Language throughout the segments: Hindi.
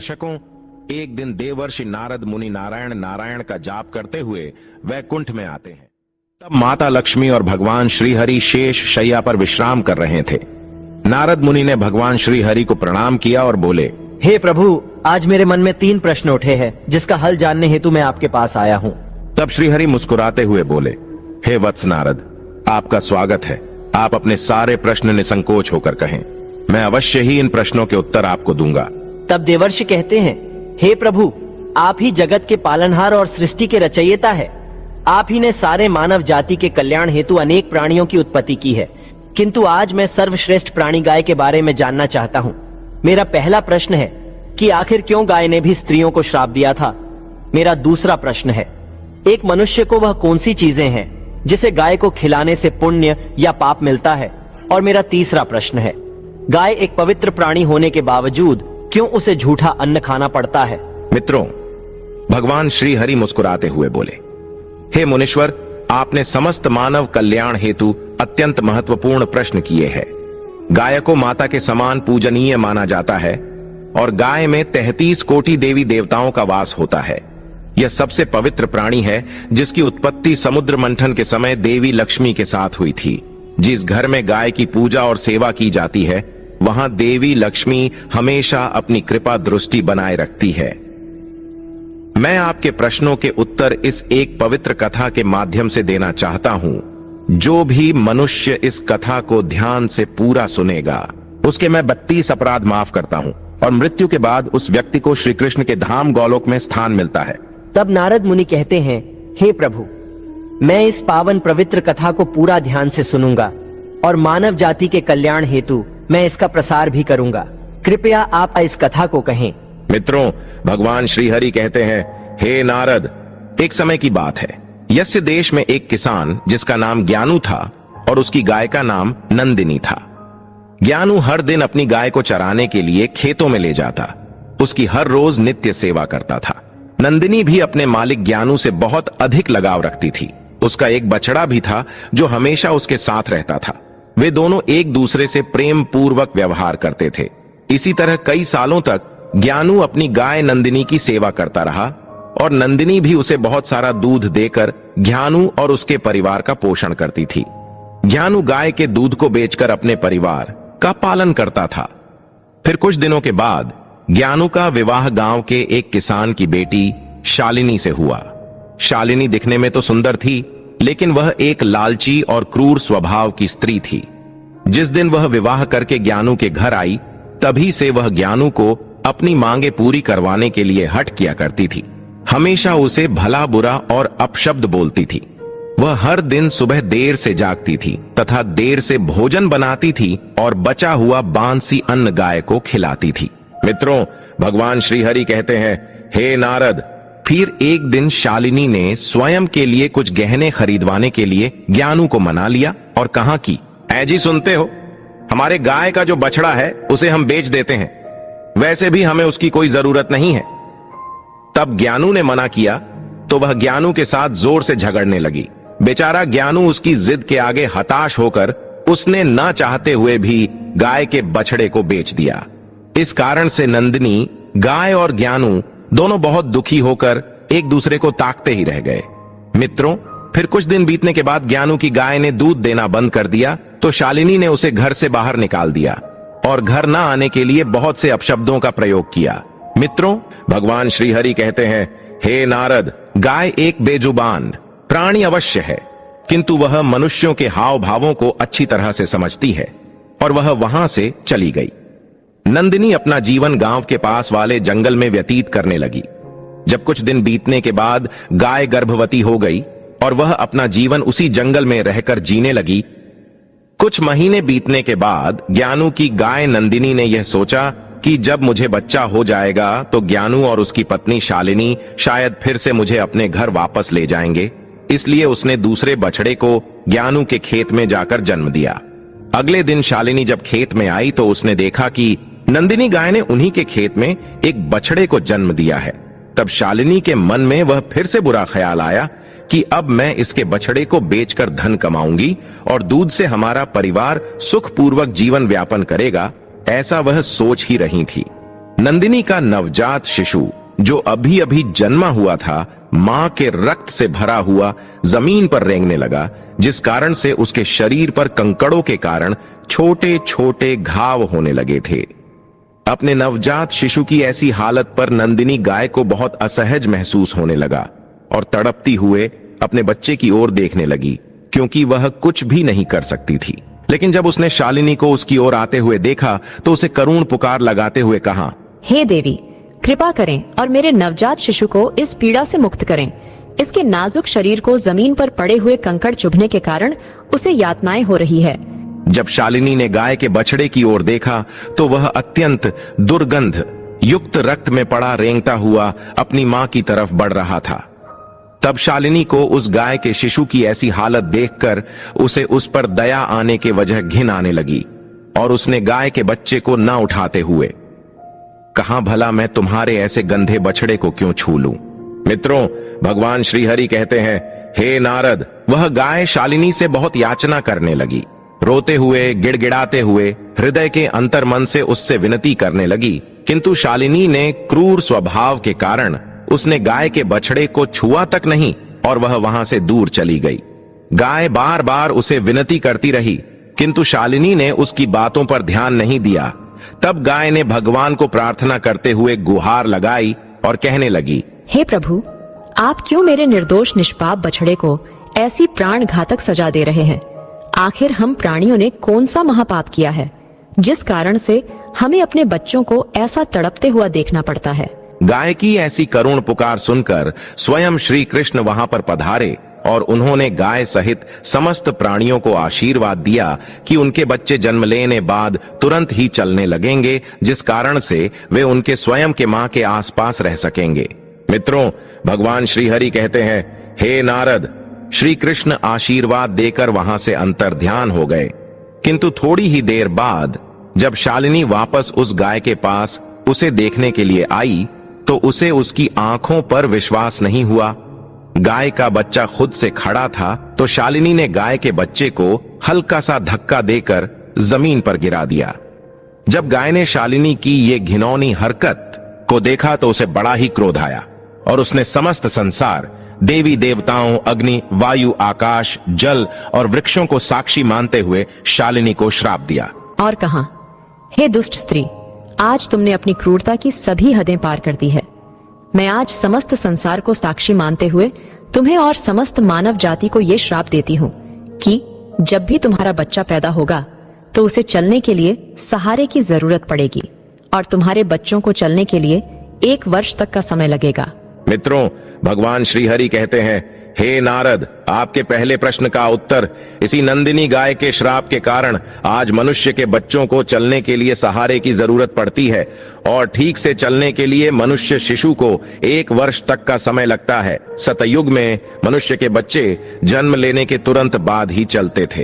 दर्शकों, एक दिन देवर्षि नारद मुनि नारायण नारायण का जाप करते हुए वैकुंठ में आते हैं। तब माता लक्ष्मी और भगवान श्रीहरि शेष शैया पर विश्राम कर रहे थे। नारद मुनि ने भगवान श्रीहरि को प्रणाम किया और बोले, हे प्रभु, आज मेरे मन में 3 प्रश्न उठे हैं जिसका हल जानने हेतु मैं आपके पास आया हूँ। तब श्रीहरि मुस्कुराते हुए बोले, हे वत्स नारद, आपका स्वागत है। आप अपने सारे प्रश्न निसंकोच होकर कहें, मैं अवश्य ही इन प्रश्नों के उत्तर आपको दूंगा। तब देवर्षि कहते हैं, हे प्रभु, आप ही जगत के पालनहार और सृष्टि के रचयिता है। आप ही ने सारे मानव जाति के कल्याण हेतु अनेक प्राणियों की उत्पत्ति की है, किंतु आज मैं सर्वश्रेष्ठ प्राणी गाय के बारे में जानना चाहता हूँ। मेरा पहला प्रश्न है कि आखिर क्यों गाय ने भी स्त्रियों को श्राप दिया था। मेरा दूसरा प्रश्न है, एक मनुष्य को वह कौन सी चीजें हैं जिसे गाय को खिलाने से पुण्य या पाप मिलता है। और मेरा तीसरा प्रश्न है, गाय एक पवित्र प्राणी होने के बावजूद क्यों उसे झूठा अन्न खाना पड़ता है। मित्रों, भगवान श्री हरि मुस्कुराते हुए बोले, हे मुनीश्वर, आपने समस्त मानव कल्याण हेतु अत्यंत महत्वपूर्ण प्रश्न किए हैं। गाय को माता के समान पूजनीय माना जाता है और गाय में 33 कोटि देवी देवताओं का वास होता है। यह सबसे पवित्र प्राणी है जिसकी उत्पत्ति समुद्र मंथन के समय देवी लक्ष्मी के साथ हुई थी। जिस घर में गाय की पूजा और सेवा की जाती है, वहां देवी लक्ष्मी हमेशा अपनी कृपा दृष्टि बनाए रखती है। मैं आपके प्रश्नों के उत्तर इस एक पवित्र कथा के माध्यम से देना चाहता हूं। जो भी मनुष्य इस कथा को ध्यान से पूरा सुनेगा, उसके मैं 32 अपराध माफ करता हूं और मृत्यु के बाद उस व्यक्ति को श्री कृष्ण के धाम गोलोक में स्थान मिलता है। तब नारद मुनि कहते हैं, हे प्रभु, मैं इस पावन पवित्र कथा को पूरा ध्यान से सुनूंगा और मानव जाति के कल्याण हेतु मैं इसका प्रसार भी करूंगा। कृपया आप इस कथा को कहें। मित्रों, भगवान श्रीहरि कहते हैं, हे नारद, एक समय की बात है। यस्य देश में एक किसान जिसका नाम ज्ञानू था और उसकी गाय का नाम नंदिनी था। ज्ञानू हर दिन अपनी गाय को चराने के लिए खेतों में ले जाता। उसकी हर रोज नित्य सेवा करता था। नंदिनी भी अपने मालिक ज्ञानू से बहुत अधिक लगाव रखती थी। उसका एक बछड़ा भी था जो हमेशा उसके साथ रहता था। वे दोनों एक दूसरे से प्रेम पूर्वक व्यवहार करते थे। इसी तरह कई सालों तक ज्ञानू अपनी गाय नंदिनी की सेवा करता रहा और नंदिनी भी उसे बहुत सारा दूध देकर ज्ञानू और उसके परिवार का पोषण करती थी। ज्ञानू गाय के दूध को बेचकर अपने परिवार का पालन करता था। फिर कुछ दिनों के बाद ज्ञानू का विवाह गांव के एक किसान की बेटी शालिनी से हुआ। शालिनी दिखने में तो सुंदर थी, लेकिन वह एक लालची और क्रूर स्वभाव की स्त्री थी। जिस दिन वह विवाह करके ज्ञानू के घर आई, तभी से वह ज्ञानू को अपनी मांगे पूरी करवाने के लिए हठ किया करती थी। हमेशा उसे भला बुरा और अपशब्द बोलती थी। वह हर दिन सुबह देर से जागती थी तथा देर से भोजन बनाती थी और बचा हुआ बांसी अन्न गाय को खिलाती थी। मित्रों, भगवान श्रीहरि कहते हैं, हे नारद, फिर एक दिन शालिनी ने स्वयं के लिए कुछ गहने खरीदवाने के लिए ज्ञानू को मना लिया और कहा कि ऐ जी, सुनते हो, हमारे गाय का जो बछड़ा है उसे हम बेच देते हैं। वैसे भी हमें उसकी कोई जरूरत नहीं है। तब ज्ञानू ने मना किया तो वह ज्ञानू के साथ जोर से झगड़ने लगी। बेचारा ज्ञानू उसकी जिद के आगे हताश होकर उसने ना चाहते हुए भी गाय के बछड़े को बेच दिया। इस कारण से नंदिनी, गाय और ज्ञानू दोनों बहुत दुखी होकर एक दूसरे को ताकते ही रह गए। मित्रों, फिर कुछ दिन बीतने के बाद ज्ञानू की गाय ने दूध देना बंद कर दिया तो शालिनी ने उसे घर से बाहर निकाल दिया और घर ना आने के लिए बहुत से अपशब्दों का प्रयोग किया। मित्रों, भगवान श्रीहरि कहते हैं, हे नारद, गाय एक बेजुबान प्राणी अवश्य है, किंतु वह मनुष्यों के हाव भावों को अच्छी तरह से समझती है और वह वहां से चली गई। नंदिनी अपना जीवन गांव के पास वाले जंगल में व्यतीत करने लगी। जब कुछ दिन बीतने के बाद गाय गर्भवती हो गई और वह अपना जीवन उसी जंगल में रहकर जीने लगी। कुछ महीने बीतने के बाद ज्ञानू की गाय नंदिनी ने यह सोचा कि जब मुझे बच्चा हो जाएगा तो ज्ञानू और उसकी पत्नी शालिनी शायद फिर से मुझे अपने घर वापस ले जाएंगे। इसलिए उसने दूसरे बछड़े को ज्ञानू के खेत में जाकर जन्म दिया। अगले दिन शालिनी जब खेत में आई तो उसने देखा कि नंदिनी गाय ने उन्हीं के खेत में एक बछड़े को जन्म दिया है। तब शालिनी के मन में वह फिर से बुरा ख्याल आया कि अब मैं इसके बछड़े को बेचकर धन कमाऊंगी और दूध से हमारा परिवार सुखपूर्वक जीवन व्यापन करेगा। ऐसा वह सोच ही रही थी। नंदिनी का नवजात शिशु जो अभी अभी जन्मा हुआ था, मां के रक्त से भरा हुआ जमीन पर रेंगने लगा, जिस कारण से उसके शरीर पर कंकड़ों के कारण छोटे छोटे घाव होने लगे थे। अपने नवजात शिशु की ऐसी हालत पर नंदिनी गाय को बहुत असहज महसूस होने लगा और तड़पती हुए अपने बच्चे की ओर देखने लगी, क्योंकि वह कुछ भी नहीं कर सकती थी। लेकिन जब उसने शालिनी को उसकी ओर आते हुए देखा तो उसे करुण पुकार लगाते हुए कहा, हे देवी, कृपा करें और मेरे नवजात शिशु को इस पीड़ा से मुक्त करें। इसके नाजुक शरीर को जमीन पर पड़े हुए कंकड़ चुभने के कारण उसे यातनाएं हो रही है। जब शालिनी ने गाय के बछड़े की ओर देखा तो वह अत्यंत दुर्गंध युक्त रक्त में पड़ा रेंगता हुआ अपनी मां की तरफ बढ़ रहा था। तब शालिनी को उस गाय के शिशु की ऐसी हालत देखकर उसे उस पर दया आने के वजह घिन आने लगी और उसने गाय के बच्चे को न उठाते हुए कहा, भला मैं तुम्हारे ऐसे गंधे बछड़े को क्यों छू लूं। मित्रों, भगवान श्री हरि कहते हैं, हे नारद, वह गाय शालिनी से बहुत याचना करने लगी। रोते हुए, गिड़गिड़ाते हुए, हृदय के अंतर्मन से उससे विनती करने लगी, किंतु शालिनी ने क्रूर स्वभाव के कारण उसने गाय के बछड़े को छुआ तक नहीं और वह वहां से दूर चली गई। गाय बार बार उसे विनती करती रही, किंतु शालिनी ने उसकी बातों पर ध्यान नहीं दिया। तब गाय ने भगवान को प्रार्थना करते हुए गुहार लगाई और कहने लगी, हे प्रभु, आप क्यों मेरे निर्दोष निष्पाप बछड़े को ऐसी प्राण घातक सजा दे रहे हैं? आखिर हम प्राणियों ने कौन सा महापाप किया है जिस कारण से हमें अपने बच्चों को ऐसा तड़पते हुआ देखना पड़ता है? गाय की ऐसी करुण पुकार सुनकर स्वयं श्री कृष्ण वहां पर पधारे और उन्होंने गाय सहित समस्त प्राणियों को आशीर्वाद दिया कि उनके बच्चे जन्म लेने बाद तुरंत ही चलने लगेंगे, जिस कारण से वे उनके स्वयं के मां के आसपास रह सकेंगे। मित्रों, भगवान श्री हरि कहते हैं, हे नारद, श्री कृष्ण आशीर्वाद देकर वहां से अंतर्ध्यान हो गए। किंतु थोड़ी ही देर बाद जब शालिनी वापस उस गाय के पास उसे देखने के लिए आई तो उसे उसकी आंखों पर विश्वास नहीं हुआ। गाय का बच्चा खुद से खड़ा था तो शालिनी ने गाय के बच्चे को हल्का सा धक्का देकर जमीन पर गिरा दिया। जब गाय ने शालिनी की ये घिनौनी हरकत को देखा तो उसे बड़ा ही क्रोध आया और उसने समस्त संसार, देवी देवताओं, अग्नि, वायु, आकाश, जल और वृक्षों को साक्षी मानते हुए शालिनी को श्राप दिया और कहा, हे दुष्ट स्त्री, आज तुमने अपनी क्रूरता की सभी हदें पार कर दी है। मैं आज समस्त संसार को साक्षी मानते हुए तुम्हें और समस्त मानव जाति को ये श्राप देती हूँ कि जब भी तुम्हारा बच्चा पैदा होगा तो उसे चलने के लिए सहारे की जरूरत पड़ेगी और तुम्हारे बच्चों को चलने के लिए 1 वर्ष तक का समय लगेगा। मित्रों, भगवान श्री हरि कहते हैं, हे नारद, आपके पहले प्रश्न का उत्तर इसी नंदिनी गाय के श्राप के कारण आज मनुष्य के बच्चों को चलने के लिए सहारे की जरूरत पड़ती है और ठीक से चलने के लिए मनुष्य शिशु को 1 वर्ष तक का समय लगता है। सतयुग में मनुष्य के बच्चे जन्म लेने के तुरंत बाद ही चलते थे।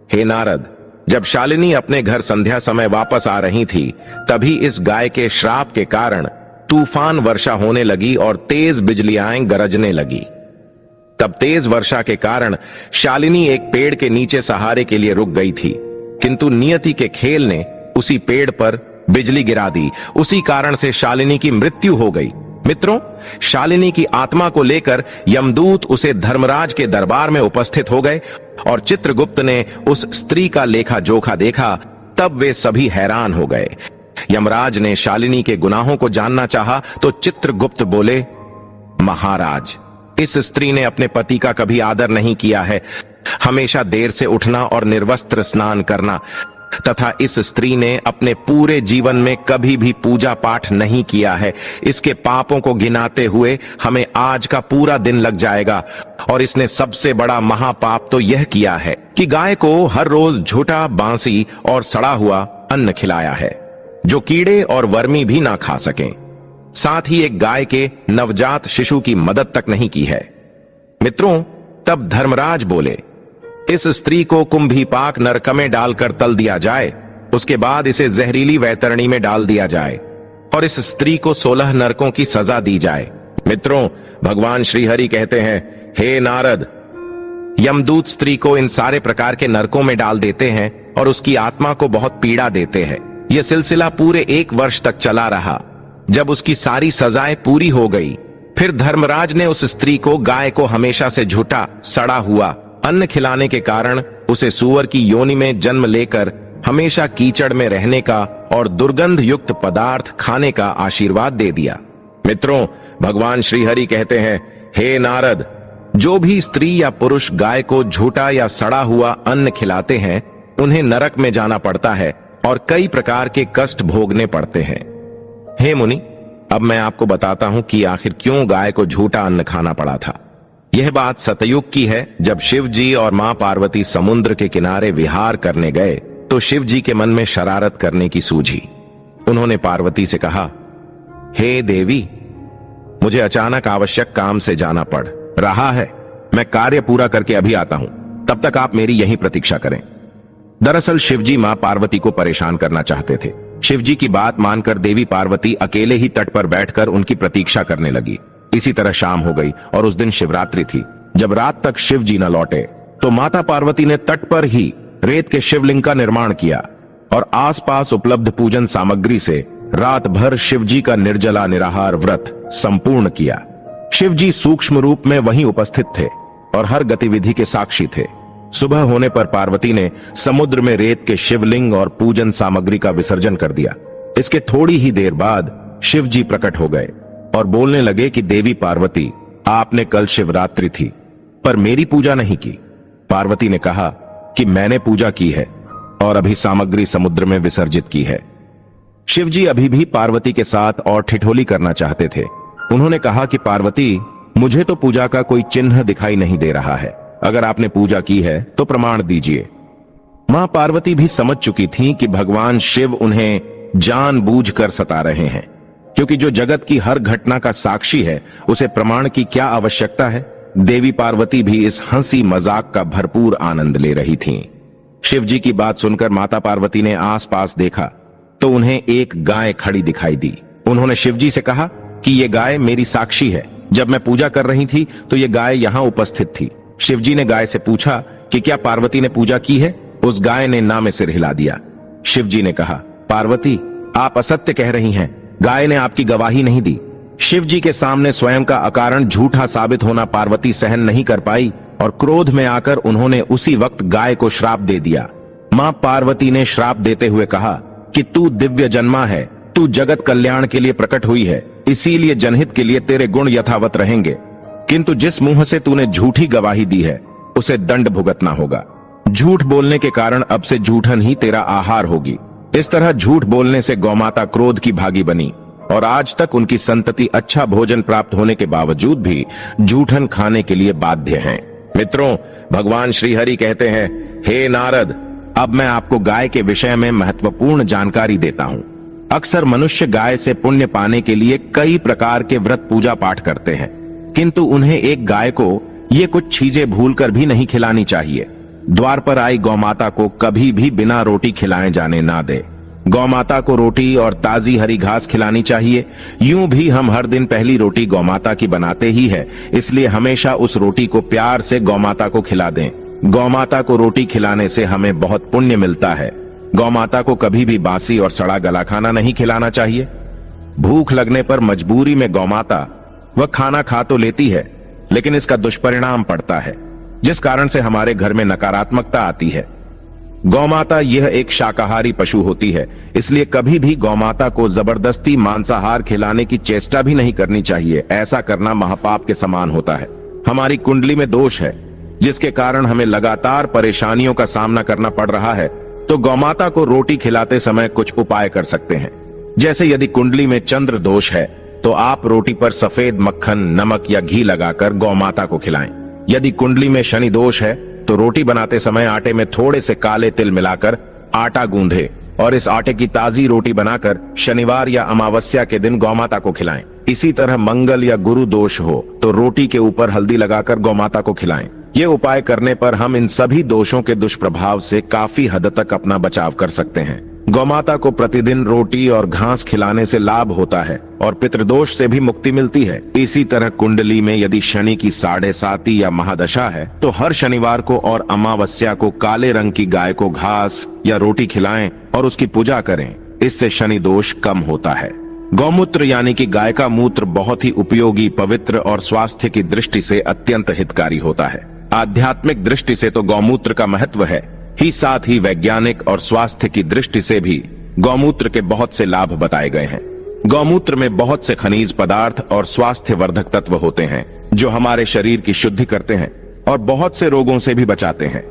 हे नारद, जब शालिनी अपने घर संध्या समय वापस आ रही थी तभी इस गाय के श्राप के कारण तूफान वर्षा होने लगी और तेज बिजलियां गरजने लगी। तब तेज वर्षा के कारण शालिनी एक पेड़ के नीचे सहारे के लिए रुक गई थी, किंतु नियति के खेल ने उसी पेड़ पर बिजली गिरा दी। उसी कारण से शालिनी की मृत्यु हो गई। मित्रों, शालिनी की आत्मा को लेकर यमदूत उसे धर्मराज के दरबार में उपस्थित हो गए और चित्रगुप्त ने उस स्त्री का लेखा जोखा देखा। तब वे सभी हैरान हो गए। यमराज ने शालिनी के गुनाहों को जानना चाहा तो चित्रगुप्त बोले, महाराज, इस स्त्री ने अपने पति का कभी आदर नहीं किया है, हमेशा देर से उठना और निर्वस्त्र स्नान करना, तथा इस स्त्री ने अपने पूरे जीवन में कभी भी पूजा पाठ नहीं किया है। इसके पापों को गिनाते हुए हमें आज का पूरा दिन लग जाएगा और इसने सबसे बड़ा महापाप तो यह किया है कि गाय को हर रोज झूठा, बांसी और सड़ा हुआ अन्न खिलाया है जो कीड़े और वर्मी भी ना खा सकें। साथ ही एक गाय के नवजात शिशु की मदद तक नहीं की है। मित्रों, तब धर्मराज बोले, इस स्त्री को कुंभीपाक नरक में डालकर तल दिया जाए, उसके बाद इसे जहरीली वैतरणी में डाल दिया जाए और इस स्त्री को 16 नरकों की सजा दी जाए। मित्रों, भगवान श्री हरि कहते हैं, हे नारद, यमदूत स्त्री को इन सारे प्रकार के नरकों में डाल देते हैं और उसकी आत्मा को बहुत पीड़ा देते हैं। यह सिलसिला पूरे 1 वर्ष तक चला रहा। जब उसकी सारी सजाएं पूरी हो गई, फिर धर्मराज ने उस स्त्री को गाय को हमेशा से झूठा सड़ा हुआ अन्न खिलाने के कारण उसे सूअर की योनि में जन्म लेकर हमेशा कीचड़ में रहने का और दुर्गंध युक्त पदार्थ खाने का आशीर्वाद दे दिया। मित्रों, भगवान श्री हरि कहते हैं, हे नारद, जो भी स्त्री या पुरुष गाय को झूठा या सड़ा हुआ अन्न खिलाते हैं, उन्हें नरक में जाना पड़ता है और कई प्रकार के कष्ट भोगने पड़ते हैं। हे मुनि, अब मैं आपको बताता हूं कि आखिर क्यों गाय को झूठा अन्न खाना पड़ा था। यह बात सतयुग की है। जब शिव जी और मां पार्वती समुद्र के किनारे विहार करने गए तो शिव जी के मन में शरारत करने की सूझी। उन्होंने पार्वती से कहा, हे देवी, मुझे अचानक आवश्यक काम से जाना पड़ रहा है। मैं कार्य पूरा करके अभी आता हूं, तब तक आप मेरी यहीं प्रतीक्षा करें। दरअसल शिवजी मां पार्वती को परेशान करना चाहते थे। शिवजी की बात मानकर देवी पार्वती अकेले ही तट पर बैठकर उनकी प्रतीक्षा करने लगी। इसी तरह शाम हो गई और उस दिन शिवरात्रि थी। जब रात तक शिवजी न लौटे तो माता पार्वती ने तट पर ही रेत के शिवलिंग का निर्माण किया और आसपास उपलब्ध पूजन सामग्री से रात भर शिवजी का निर्जला निराहार व्रत संपूर्ण किया। शिवजी सूक्ष्म रूप में वहीं उपस्थित थे और हर गतिविधि के साक्षी थे। सुबह होने पर पार्वती ने समुद्र में रेत के शिवलिंग और पूजन सामग्री का विसर्जन कर दिया। इसके थोड़ी ही देर बाद शिवजी प्रकट हो गए और बोलने लगे कि देवी पार्वती, आपने कल शिवरात्रि थी पर मेरी पूजा नहीं की। पार्वती ने कहा कि मैंने पूजा की है और अभी सामग्री समुद्र में विसर्जित की है। शिवजी अभी भी पार्वती के साथ और ठिठोली करना चाहते थे। उन्होंने कहा कि पार्वती, मुझे तो पूजा का कोई चिन्ह दिखाई नहीं दे रहा है। अगर आपने पूजा की है तो प्रमाण दीजिए। मां पार्वती भी समझ चुकी थीं कि भगवान शिव उन्हें जानबूझकर सता रहे हैं, क्योंकि जो जगत की हर घटना का साक्षी है उसे प्रमाण की क्या आवश्यकता है। देवी पार्वती भी इस हंसी मजाक का भरपूर आनंद ले रही थीं। शिवजी की बात सुनकर माता पार्वती ने आसपास देखा तो उन्हें एक गाय खड़ी दिखाई दी। उन्होंने शिवजी से कहा कि यह गाय मेरी साक्षी है। जब मैं पूजा कर रही थी तो यह गाय यहां उपस्थित थी। शिवजी ने गाय से पूछा कि क्या पार्वती ने पूजा की है। उस गाय ने ना में सिर हिला दिया। शिवजी ने कहा, पार्वती, आप असत्य कह रही हैं। गाय ने आपकी गवाही नहीं दी। शिवजी के सामने स्वयं का अकारण झूठा साबित होना पार्वती सहन नहीं कर पाई और क्रोध में आकर उन्होंने उसी वक्त गाय को श्राप दे दिया। मां पार्वती ने श्राप देते हुए कहा कि तू दिव्य जन्मा है, तू जगत कल्याण के लिए प्रकट हुई है, इसीलिए जनहित के लिए तेरे गुण यथावत रहेंगे, किंतु जिस मुंह से तूने झूठी गवाही दी है उसे दंड भुगतना होगा। झूठ बोलने के कारण अब से झूठन ही तेरा आहार होगी। इस तरह झूठ बोलने से गौमाता क्रोध की भागी बनी और आज तक उनकी संतति अच्छा भोजन प्राप्त होने के बावजूद भी झूठन खाने के लिए बाध्य हैं। मित्रों, भगवान श्री हरि कहते हैं, हे नारद, अब मैं आपको गाय के विषय में महत्वपूर्ण जानकारी देता हूं। अक्सर मनुष्य गाय से पुण्य पाने के लिए कई प्रकार के व्रत पूजा पाठ करते हैं, किंतु उन्हें एक गाय को ये कुछ चीजें भूलकर भी नहीं खिलानी चाहिए। द्वार पर आई गौमाता को कभी भी बिना रोटी खिलाए जाने ना दे। गौमाता को रोटी और ताजी हरी घास खिलानी चाहिए। यूं भी हम हर दिन पहली रोटी गौमाता की बनाते ही है, इसलिए हमेशा उस रोटी को प्यार से गौमाता को खिला दें। गौमाता को रोटी खिलाने से हमें बहुत पुण्य मिलता है। गौमाता को कभी भी बासी और सड़ा गला खाना नहीं खिलाना चाहिए। भूख लगने पर मजबूरी में गौमाता वह खाना खा तो लेती है, लेकिन इसका दुष्परिणाम पड़ता है, जिस कारण से हमारे घर में नकारात्मकता आती है। गौमाता यह एक शाकाहारी पशु होती है, इसलिए कभी भी गौमाता को जबरदस्ती मांसाहार खिलाने की चेष्टा भी नहीं करनी चाहिए। ऐसा करना महापाप के समान होता है। हमारी कुंडली में दोष है, जिसके कारण हमें लगातार परेशानियों का सामना करना पड़ रहा है, तो गौमाता को रोटी खिलाते समय कुछ उपाय कर सकते हैं। जैसे यदि कुंडली में चंद्र दोष है तो आप रोटी पर सफेद मक्खन, नमक या घी लगाकर गौमाता को खिलाएं। यदि कुंडली में शनि दोष है तो रोटी बनाते समय आटे में थोड़े से काले तिल मिलाकर आटा गूंधे और इस आटे की ताजी रोटी बनाकर शनिवार या अमावस्या के दिन गौमाता को खिलाएं। इसी तरह मंगल या गुरु दोष हो तो रोटी के ऊपर हल्दी लगाकर गौमाता को खिलाएं। ये उपाय करने पर हम इन सभी दोषों के दुष्प्रभाव से काफी हद तक अपना बचाव कर सकते हैं। गौमाता को प्रतिदिन रोटी और घास खिलाने से लाभ होता है और पितृदोष से भी मुक्ति मिलती है। इसी तरह कुंडली में यदि शनि की 7.5 या महादशा है तो हर शनिवार को और अमावस्या को काले रंग की गाय को घास या रोटी खिलाएं और उसकी पूजा करें। इससे शनि दोष कम होता है। गौमूत्र यानी कि गाय का मूत्र बहुत ही उपयोगी, पवित्र और स्वास्थ्य की दृष्टि से अत्यंत हितकारी होता है। आध्यात्मिक दृष्टि से तो गौमूत्र का महत्व है ही, साथ ही वैज्ञानिक और स्वास्थ्य की दृष्टि से भी गौमूत्र के बहुत से लाभ बताए गए हैं। गौमूत्र में बहुत से खनिज पदार्थ और स्वास्थ्य वर्धक तत्व होते हैं जो हमारे शरीर की शुद्धि करते हैं और बहुत से रोगों से भी बचाते हैं।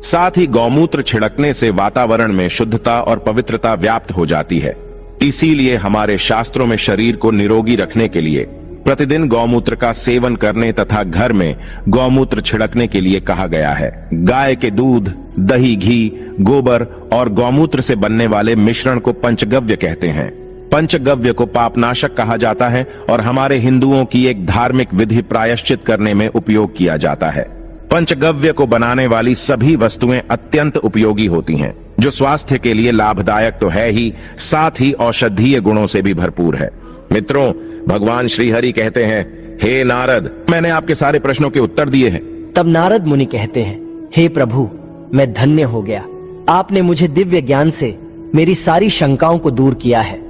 साथ ही गौमूत्र छिड़कने से वातावरण में शुद्धता और पवित्रता व्याप्त हो जाती है। इसीलिए हमारे शास्त्रों में शरीर को निरोगी रखने के लिए प्रतिदिन गौमूत्र का सेवन करने तथा घर में गौमूत्र छिड़कने के लिए कहा गया है। गाय के दूध, दही, घी, गोबर और गौमूत्र से बनने वाले मिश्रण को पंचगव्य कहते हैं। पंचगव्य को पापनाशक कहा जाता है और हमारे हिंदुओं की एक धार्मिक विधि प्रायश्चित करने में उपयोग किया जाता है। पंचगव्य को बनाने वाली सभी वस्तुएं अत्यंत उपयोगी होती हैं, जो स्वास्थ्य के लिए लाभदायक तो है ही, साथ ही औषधीय गुणों से भी भरपूर है। मित्रों, भगवान श्री हरि कहते हैं, हे नारद, मैंने आपके सारे प्रश्नों के उत्तर दिए हैं। तब नारद मुनि कहते हैं, हे प्रभु, मैं धन्य हो गया। आपने मुझे दिव्य ज्ञान से मेरी सारी शंकाओं को दूर किया है।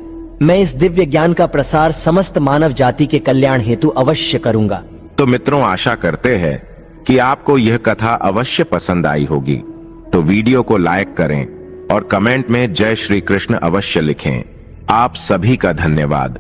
मैं इस दिव्य ज्ञान का प्रसार समस्त मानव जाति के कल्याण हेतु अवश्य करूंगा। तो मित्रों, आशा करते हैं कि आपको यह कथा अवश्य पसंद आई होगी। तो वीडियो को लाइक करें और कमेंट में जय श्री कृष्ण अवश्य लिखें। आप सभी का धन्यवाद।